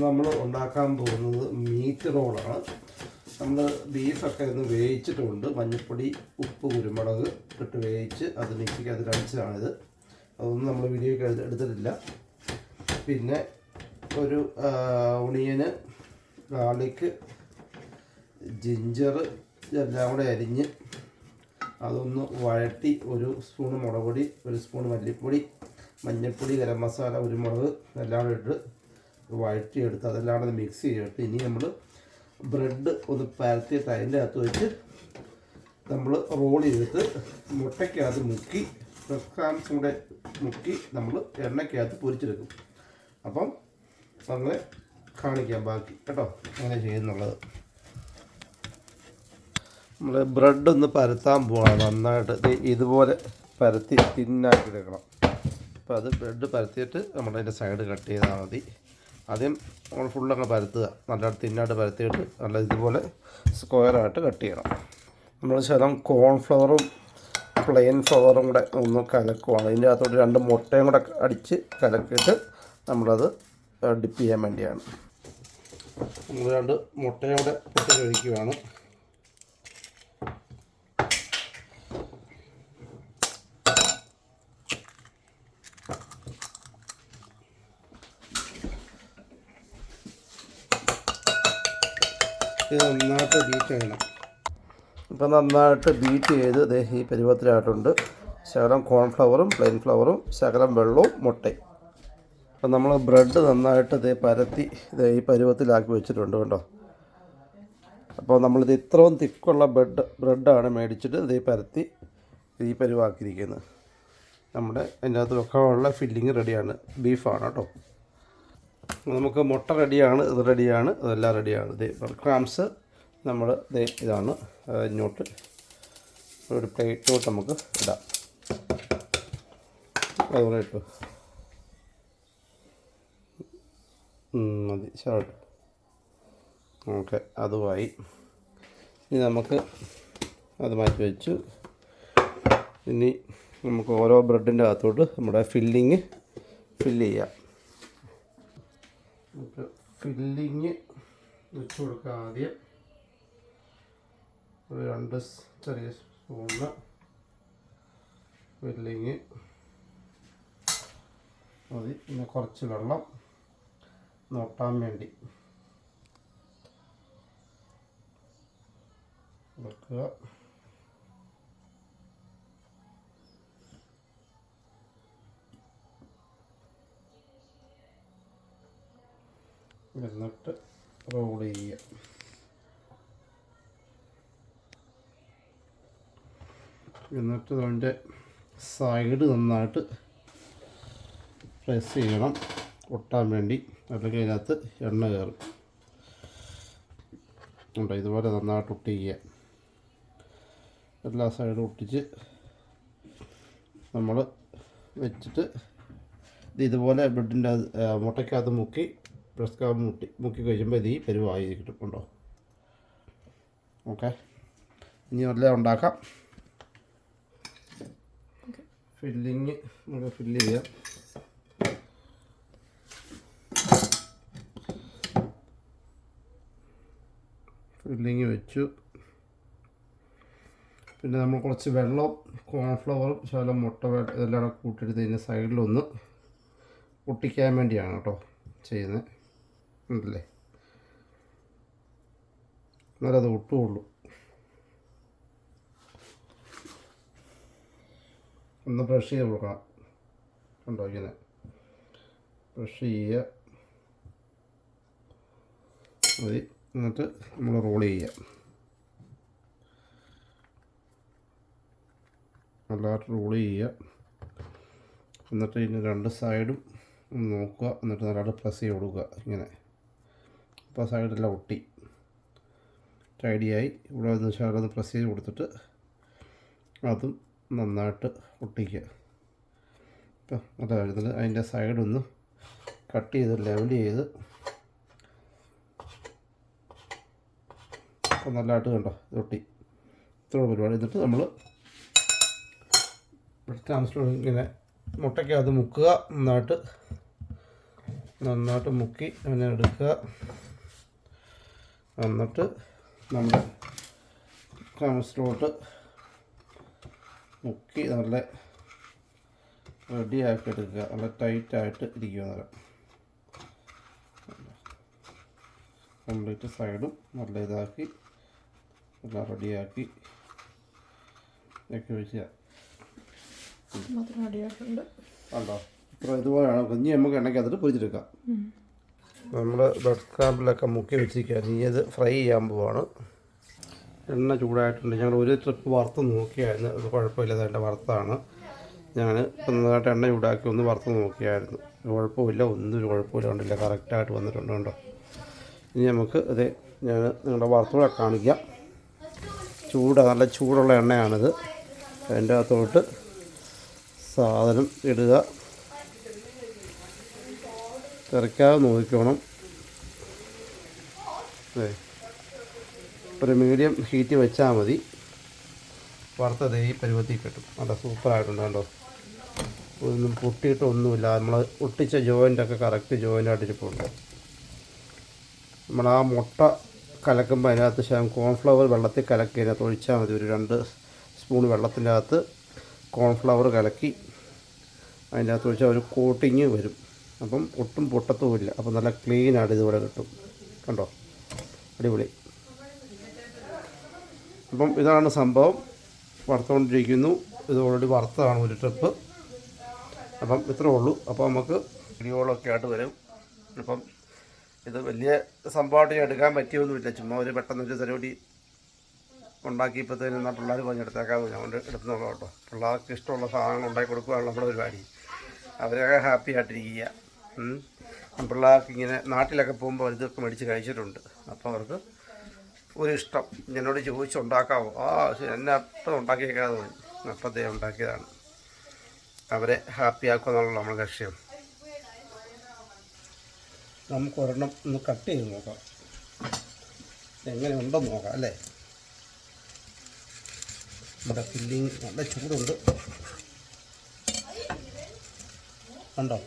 നമ്മൾ ഉണ്ടാക്കാൻ പോകുന്നത് മീറ്റ് റോളാണ്. നമ്മൾ ബീഫൊക്കെ ഒന്ന് വേവിച്ചിട്ടുണ്ട്. മഞ്ഞൾപ്പൊടി, ഉപ്പ്, കുരുമുളക് ഇട്ട് വേവിച്ച് അത് മിക്സിക്കകത്ത് കഴിച്ചതാണിത്. അതൊന്നും നമ്മൾ വീഡിയോ എടുത്തിട്ടില്ല. പിന്നെ ഒരു ഒണിയന്, ഗാർലിക്ക്, ജിഞ്ചർ എല്ലാം കൂടെ അരിഞ്ഞ് അതൊന്ന് വഴറ്റി ഒരു സ്പൂൺ മുളക് പൊടി, ഒരു സ്പൂൺ മല്ലിപ്പൊടി, മഞ്ഞൾപ്പൊടി, ഗരം മസാല, കുരുമുളക് എല്ലാം കൂടെ ഇട്ട് വഴറ്റിയെടുത്ത് അതെല്ലാം കൂടെ മിക്സ് ചെയ്തിട്ട് ഇനി നമ്മൾ ബ്രെഡ് ഒന്ന് പരത്തിയിട്ട് അതിൻ്റെ അകത്ത് വെച്ച് നമ്മൾ റോൾ ചെയ്തിട്ട് മുട്ടയ്ക്കകത്ത് മുക്കി ക്രാംസും കൂടെ മുക്കി നമ്മൾ എണ്ണയ്ക്കകത്ത് പൊരിച്ചെടുക്കും. അപ്പം അങ്ങനെ കാണിക്കാം ബാക്കി കേട്ടോ അങ്ങനെ ചെയ്യുന്നുള്ളത്. നമ്മൾ ബ്രെഡ് ഒന്ന് പരത്താൻ പോകണം. നന്നായിട്ട് ഇതുപോലെ പരത്തി തിന്നാക്കി എടുക്കണം. അപ്പോൾ അത് ബ്രെഡ് പരത്തിയിട്ട് നമ്മളതിൻ്റെ സൈഡ് കട്ട് ചെയ്താൽ മതി. ആദ്യം നമ്മൾ ഫുള്ളങ്ങ് പരത്തുക, നല്ല തിന്നായിട്ട് പരത്തിയിട്ട് നല്ല ഇതുപോലെ സ്ക്വയറായിട്ട് കട്ട് ചെയ്യണം. നമ്മൾ ശകലം കോൺഫ്ലവറും പ്ലെയിൻ ഫ്ലവറും കൂടെ ഒന്ന് കലക്കുവാണ്. ഇതിൻ്റെ അകത്തോട്ട് 2 മുട്ടയും കൂടെ അടിച്ച് കലക്കിയിട്ട് നമ്മളത് ഡിപ്പ് ചെയ്യാൻ വേണ്ടിയാണ്. നമ്മൾ 2 മുട്ടയും കൂടെ ഇട്ട് കഴിക്കുകയാണ്. ഇത് നന്നായിട്ട് ബീറ്റ് ചെയ്യണം. ഇപ്പം നന്നായിട്ട് ബീറ്റ് ചെയ്ത് ഈ പരുവത്തിലായിട്ടുണ്ട്. ശകലം കോൺഫ്ലവറും പ്ലെയിൻ ഫ്ലവറും ശകലം വെള്ളവും മുട്ടയും. അപ്പം നമ്മൾ ബ്രെഡ് നന്നായിട്ട് പരത്തി ഈ പരുവത്തിലാക്കി വെച്ചിട്ടുണ്ട് കേട്ടോ. അപ്പോൾ നമ്മളിത് ഇത്രയും തിക്കുള്ള ബ്രെഡാണ് മേടിച്ചിട്ട് പരത്തി ഈ പരുവാക്കിയിരിക്കുന്നത്. നമ്മുടെ അതിനകത്ത് വെക്കാനുള്ള ഫില്ലിങ് റെഡിയാണ്. ബീഫാണ് കേട്ടോ. നമുക്ക് മുട്ട റെഡിയാണ്, ഇത് റെഡിയാണ്, ഇതെല്ലാം റെഡിയാണ്. ബ്രെഡ് ക്രാംസ് നമ്മൾ ഇതാണ്. ഇങ്ങോട്ട് ഒരു പ്ലേറ്റോട്ട് നമുക്ക് ഇടാം. അതുപോലെ ഇട്ടു മതി ഷർട്ട്. ഓക്കെ, അതുമായി ഇനി നമുക്ക് അത് മാറ്റി വെച്ചു. ഇനി നമുക്ക് ഓരോ ബ്രെഡിൻ്റെ അകത്തോട്ട് നമ്മുടെ ഫില്ലിങ് ഫില്ല് ചെയ്യാം. നമുക്ക് ഫില്ലിങ് വെച്ച് കൊടുക്കാം. ആദ്യം ഒരു 2 ചെറിയ സ്പൂണ് ഫില്ലിങ് മതി. പിന്നെ കുറച്ച് വെള്ളം നോട്ടാൻ വേണ്ടി വെക്കുക. എന്നിട്ട് റോൾ ചെയ്യുക. എന്നിട്ട് അതിൻ്റെ സൈഡ് നന്നായിട്ട് പ്രസ് ചെയ്യണം ഒട്ടാൻ വേണ്ടി, അല്ലെങ്കിൽ അതിനകത്ത് എണ്ണ കയറും. ഉണ്ടോ ഇതുപോലെ നന്നായിട്ട് ഒട്ടിക്കുക. എല്ലാ സൈഡും ഒട്ടിച്ച് നമ്മൾ വെച്ചിട്ട് ഇതുപോലെ ബ്രെഡിൻ്റെ മുട്ടയ്ക്കകത്ത് മുക്കി പ്രസ് മുക്കി കഴിയുമ്പോൾ ഇത് ഈ പരുവായി കിട്ടും. ഉണ്ടോ? ഓക്കെ, ഇനി എല്ലാം ഉണ്ടാക്കാം. ഫില്ലിങ് നമുക്ക് ഫില്ല് ചെയ്യാം. ഫില്ലിങ് വെച്ചു. പിന്നെ നമ്മൾ കുറച്ച് വെള്ളവും കോൺഫ്ലവറും ശകലം മുട്ട ഇതെല്ലാം കൂട്ടിയെടുത്ത് ഇതിൻ്റെ സൈഡിലൊന്ന് ഒട്ടിക്കാൻ വേണ്ടിയാണ് കേട്ടോ ചെയ്യുന്നത്. ഉണ്ടല്ലേ, എന്നാലും അത് ഒട്ടുകയുള്ളൂ. ഒന്ന് ബ്രഷ് ചെയ്ത് കൊടുക്കണം. കണ്ടോ ഇങ്ങനെ ബ്രഷ് ചെയ്യുക മതി. എന്നിട്ട് നമ്മൾ റോൾ ചെയ്യുക. നല്ലതായിട്ട് റോൾ ചെയ്യുക. എന്നിട്ട് ഇതിന് 2 സൈഡും നോക്കുക. എന്നിട്ട് നല്ലതായിട്ട് പ്രസ് ചെയ്ത് കൊടുക്കുക ഇങ്ങനെ. അപ്പോൾ സൈഡെല്ലാം ഒട്ടി ടൈഡിയായി. ഇവിടെ ഒന്ന് ശകലം പ്രസ് ചെയ്ത് കൊടുത്തിട്ട് അതും നന്നായിട്ട് ഒട്ടിക്കുക. ഇപ്പം അതായത് അതിൻ്റെ സൈഡൊന്ന് കട്ട് ചെയ്ത് ലെവൽ ചെയ്ത് അപ്പോൾ നല്ലതായിട്ട് കണ്ടോ ഒട്ടി. ഇത്ര പരിപാടി. എന്നിട്ട് നമ്മൾ ബ്രെഡ് ക്രംസിൽ ഇങ്ങനെ മുട്ടയ്ക്കകത്ത് മുക്കുക. നന്നായിട്ട് നന്നായിട്ട് മുക്കി അങ്ങനെ എടുക്കുക. എന്നിട്ട് നമ്മുടെ ക്രംസിലോട്ട് മുക്കി നല്ല റെഡിയാക്കി എടുക്കുക. നല്ല ടൈറ്റായിട്ട് ഇരിക്കുക. കംപ്ലീറ്റ് സൈഡും നല്ല ഇതാക്കി എല്ലാം റെഡിയാക്കി ഒക്കെ വെക്കുക. കണ്ടോ, ഇപ്പോൾ ഇതുപോലെയാണ്. കുഞ്ഞി നമുക്ക് എണ്ണയ്ക്കകത്തിട്ട് പൊരിച്ചെടുക്കാം. നമ്മൾ ബ്രെഡ് സ്ക്രാമ്പിളൊക്കെ മുക്കി വെച്ചിരിക്കുകയായിരുന്നു. ഇനി അത് ഫ്രൈ ചെയ്യാൻ പോവാണ്. എണ്ണ ചൂടായിട്ടുണ്ട്. ഞങ്ങൾ ഒരു ട്രിപ്പ് വറുത്ത് നോക്കിയായിരുന്നു. അത് കുഴപ്പമില്ല, എൻ്റെ വറുത്താണ്. ഞാൻ നന്നായിട്ട് എണ്ണ ചൂടാക്കി ഒന്ന് വറുത്ത് നോക്കിയായിരുന്നു. കുഴപ്പമില്ല, ഒന്നും കുഴപ്പമില്ല, കണ്ടില്ല, കറക്റ്റായിട്ട് വന്നിട്ടുണ്ട്. കണ്ടോ, ഇനി നമുക്ക് ഇത് ഞാൻ നിങ്ങളുടെ വറുത്തൂടെ കാണിക്കാം. നല്ല ചൂടുള്ള എണ്ണയാണിത്. അതിൻ്റെ അകത്തോട്ട് സാധനം ഇടുക. തിരക്കാതെ നോക്കിക്കോണം. ഒരു മീഡിയം ഹീറ്റ് വെച്ചാൽ മതി. വറുത്തത് ഈ പരുവത്തിൽ കിട്ടും. നല്ല സൂപ്പറായിട്ടുണ്ട്. കണ്ടോ, ഒന്നും പൊട്ടിയിട്ടൊന്നുമില്ല. നമ്മൾ ഒട്ടിച്ച ജോയിൻ്റൊക്കെ കറക്റ്റ് ജോയിൻ്റായിട്ട് ഇരിപ്പുണ്ട്. നമ്മൾ ആ മുട്ട കലക്കുമ്പോൾ അതിനകത്ത് ശകലം കോൺഫ്ലവർ വെള്ളത്തിൽ കലക്കി അതിനകത്ത് ഒഴിച്ചാൽ മതി. ഒരു 2 സ്പൂൺ വെള്ളത്തിൻ്റെ അകത്ത് കോൺഫ്ലവർ കലക്കി അതിൻ്റെ അകത്ത് ഒഴിച്ചാൽ ഒരു കോട്ടിങ് വരും. അപ്പം ഒട്ടും പൊട്ടത്തുമില്ല. അപ്പം നല്ല ക്ലീനായിട്ട് ഇതുപോലെ കിട്ടും. കണ്ടോ, അടിപൊളി. അപ്പം ഇതാണ് സംഭവം. വറുത്തുകൊണ്ടിരിക്കുന്നു. ഇത് ഓൾറെഡി വറുത്തതാണ് ഒരു ട്രിപ്പ്. അപ്പം ഇത്രേ ഉള്ളൂ. അപ്പോൾ നമുക്ക് വീഡിയോകളൊക്കെ ആയിട്ട് വരും. അപ്പം ഇത് വലിയ സംഭവമായിട്ട് എടുക്കാൻ പറ്റിയൊന്നുമില്ല. ചുമ്മാ ഒരു പെട്ടെന്നൊരു പരിപാടി ഉണ്ടാക്കിയപ്പോഴത്തേനും എന്നാൽ പിള്ളേർ പറഞ്ഞെടുത്തേക്കാതെ ഞാൻ കൊണ്ട് എടുത്തുള്ളൂ കേട്ടോ. പിള്ളേർക്ക് ഇഷ്ടമുള്ള സാധനങ്ങൾ ഉണ്ടാക്കി കൊടുക്കുകയാണ് നമ്മുടെ പരിപാടി. അവരൊക്കെ ഹാപ്പി ആയിട്ടിരിക്കുക. പിള്ളേർക്ക് ഇങ്ങനെ നാട്ടിലൊക്കെ പോകുമ്പോൾ ഇതൊക്കെ മേടിച്ച് കഴിച്ചിട്ടുണ്ട്. അപ്പോൾ അവർക്ക് ഒരു ഇഷ്ടം. എന്നോട് ചോദിച്ചുണ്ടാക്കാമോ? എന്നെ അപ്പം ഉണ്ടാക്കിയേക്കാതെ തോന്നി. അപ്പം ദേ ഉണ്ടാക്കിയതാണ്. അവരെ ഹാപ്പി ആക്കുക എന്നുള്ള നമ്മുടെ ലക്ഷ്യം. നമുക്ക് ഒരെണ്ണം ഒന്ന് കട്ട് ചെയ്ത് നോക്കാം. എങ്ങനെ ഉണ്ടെന്ന് നോക്കാം അല്ലേ. നമ്മുടെ ഫില്ലിങ് നല്ല ചൂടുണ്ട്. കണ്ടോ,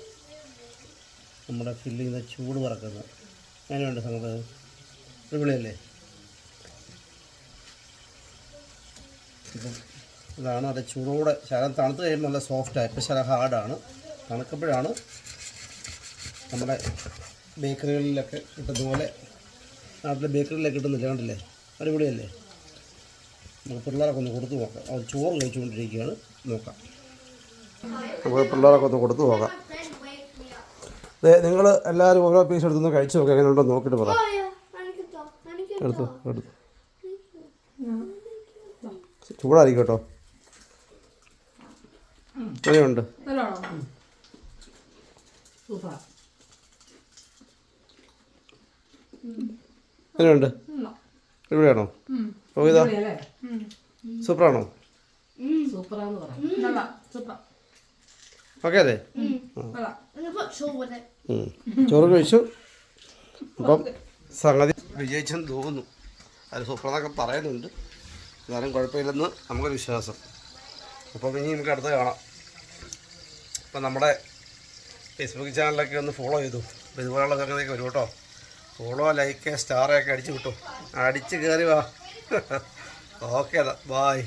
നമ്മുടെ ഫില്ലിങ് ചൂട് പറക്കുന്നത്. അങ്ങനെയുണ്ട് സംഗതി. അടിപൊളിയല്ലേ. ഇപ്പം ഇതാണ് നല്ല ചൂടോടെ. ശകലം തണുത്ത് കഴിയുമ്പോൾ നല്ല സോഫ്റ്റായി. ഇപ്പം ശകലം ഹാർഡാണ്. തണുക്കുമ്പോഴാണ് നമ്മുടെ ബേക്കറികളിലൊക്കെ കിട്ടുന്ന പോലെ. നാട്ടിലെ ബേക്കറിയിലൊക്കെ കിട്ടുന്നില്ല, കണ്ടില്ലേ, അടിപൊളിയല്ലേ. നമുക്ക് പിള്ളേരൊക്കെ ഒന്ന് കൊടുത്തു നോക്കാം. അവർ ചോറ് കഴിച്ചുകൊണ്ടിരിക്കുകയാണ്. നോക്കാം, നമുക്ക് പിള്ളേരൊക്കെ ഒന്ന് കൊടുത്തു നോക്കാം. നിങ്ങൾ എല്ലാവരും ഓരോ പീസ് എടുത്തൊന്ന് കഴിച്ചു നോക്കാം. എങ്ങനെ ഉണ്ടോ നോക്കിയിട്ട് പറ. എടുത്തു ചൂടായിരിക്കും കേട്ടോ. എങ്ങനെയുണ്ട്? എങ്ങനെയുണ്ട്? ഇവിടെയാണോ? ഇതാ സൂപ്പറാണോ? ഓക്കെ അല്ലേ. ചോറ് കഴിച്ചു. അപ്പം സംഗതി വിജയിച്ചെന്ന് തോന്നുന്നു. അത് സൂപ്പറെന്നൊക്കെ പറയുന്നുണ്ട്. എന്നാലും കുഴപ്പമില്ലെന്ന് നമുക്കൊരു വിശ്വാസം. അപ്പം ഇനി നമുക്ക് അടുത്ത് കാണാം. അപ്പം നമ്മുടെ ഫേസ്ബുക്ക് ചാനലൊക്കെ ഒന്ന് ഫോളോ ചെയ്തു. അപ്പോൾ ഇതുപോലുള്ള സംഗതിയൊക്കെ വരും കേട്ടോ. ഫോളോ, ലൈക്ക്, സ്റ്റാറൊക്കെ അടിച്ചു കിട്ടും. അടിച്ച് കയറി വാ. Okay, bye.